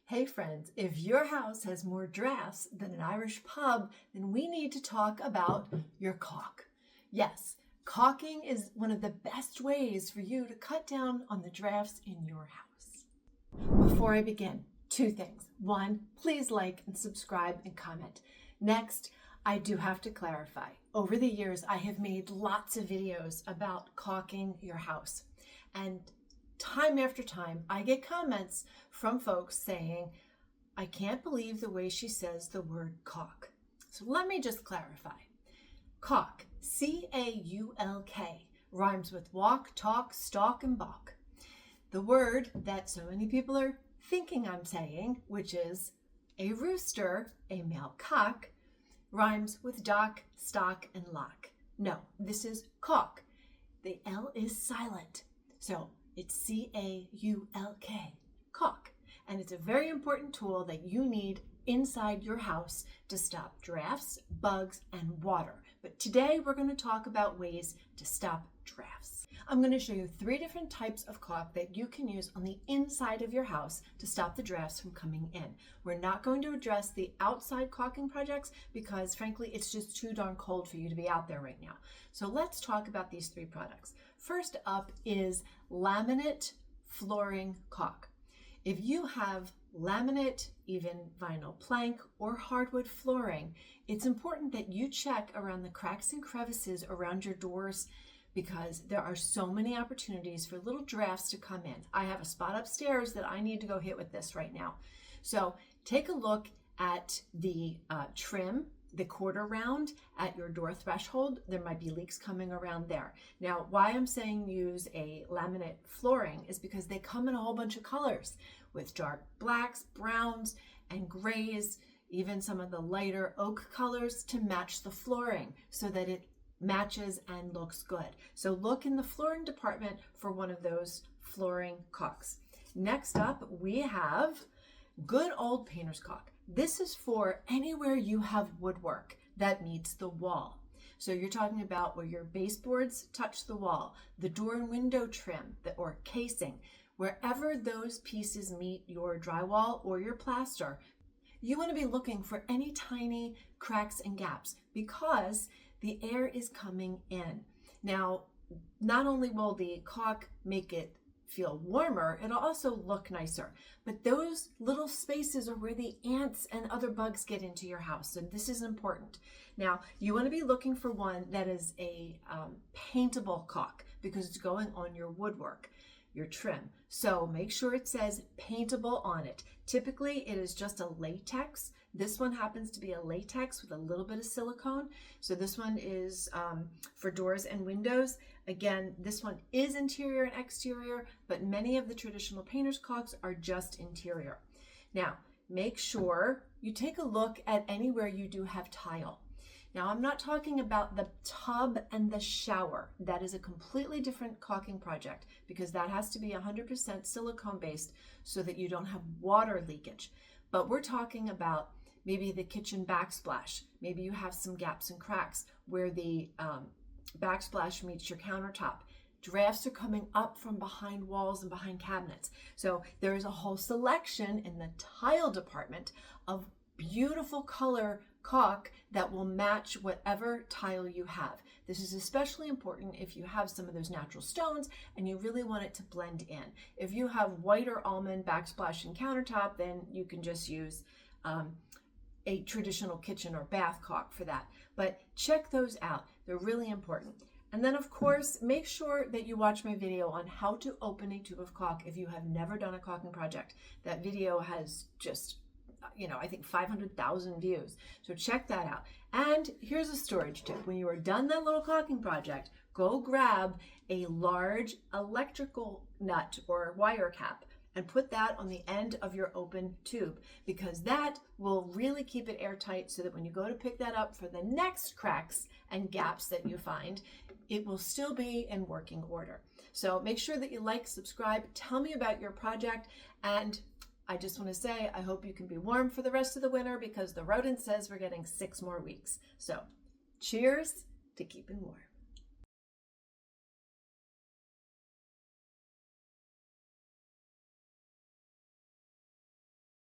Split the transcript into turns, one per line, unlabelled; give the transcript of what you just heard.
Hey friends, if your house has more drafts than an Irish pub, then we need to talk about your caulk. Yes, caulking is one of the best ways for you to cut down on the drafts in your house. Before I begin, two things. One, please like and subscribe and comment. Next, I do have to clarify. Over the years, I have made lots of videos about caulking your house. And time after time, I get comments from folks saying, I can't believe the way she says the word caulk. So let me just clarify. Caulk, C-A-U-L-K, rhymes with walk, talk, stalk, and balk. The word that so many people are thinking I'm saying, which is a rooster, a male cock, rhymes with dock, stock, and lock. No, this is caulk. The L is silent. So it's C-A-U-L-K, caulk. And it's a very important tool that you need inside your house to stop drafts, bugs, and water. But today we're going to talk about ways to stop drafts. I'm going to show you 3 different types of caulk that you can use on the inside of your house to stop the drafts from coming in. We're not going to address the outside caulking projects because frankly it's just too darn cold for you to be out there right now. So let's talk about these 3 products. First up is Laminate flooring caulk. If you have laminate, even vinyl plank, or hardwood flooring, it's important that you check around the cracks and crevices around your doors because there are so many opportunities for little drafts to come in. I have a spot upstairs that I need to go hit with this right now. So take a look at the trim, the quarter round at your door threshold. There might be leaks coming around there. Now, why I'm saying use a laminate flooring is because they come in a whole bunch of colors with dark blacks, browns, and grays, even some of the lighter oak colors to match the flooring so that it matches and looks good. So look in the flooring department for one of those flooring caulks. Next up, we have good old painter's caulk. This is for anywhere you have woodwork that meets the wall. So you're talking about where your baseboards touch the wall, the door and window trim or casing, wherever those pieces meet your drywall or your plaster, you want to be looking for any tiny cracks and gaps because the air is coming in. Now, not only will the caulk make it feel warmer, it'll also look nicer. But those little spaces are where the ants and other bugs get into your house. So this is important. Now, you want to be looking for one that is a paintable caulk because it's going on your woodwork, your trim. So make sure it says paintable on it. Typically, it is just a latex. This one happens to be a latex with a little bit of silicone. So this one is for doors and windows. Again, this one is interior and exterior, but many of the traditional painter's caulks are just interior. Now, make sure you take a look at anywhere you do have tile. Now, I'm not talking about the tub and the shower. That is a completely different caulking project because that has to be 100% silicone based so that you don't have water leakage. But we're talking about maybe the kitchen backsplash. Maybe you have some gaps and cracks where the backsplash meets your countertop. Drafts are coming up from behind walls and behind cabinets. So there is a whole selection in the tile department of beautiful color caulk that will match whatever tile you have. This is especially important if you have some of those natural stones and you really want it to blend in. If you have white or almond backsplash and countertop, then you can just use a traditional kitchen or bath caulk for that. But check those out. They're really important. And then of course, make sure that you watch my video on how to open a tube of caulk if you have never done a caulking project. That video has just, I think 500,000 views. So check that out. And here's a storage tip. When you are done that little caulking project, go grab a large electrical nut or wire cap and put that on the end of your open tube because that will really keep it airtight so that when you go to pick that up for the next cracks and gaps that you find, it will still be in working order. So make sure that you like, subscribe, tell me about your project, and I just want to say I hope you can be warm for the rest of the winter because the rodent says we're getting 6 more weeks. So cheers to keeping warm.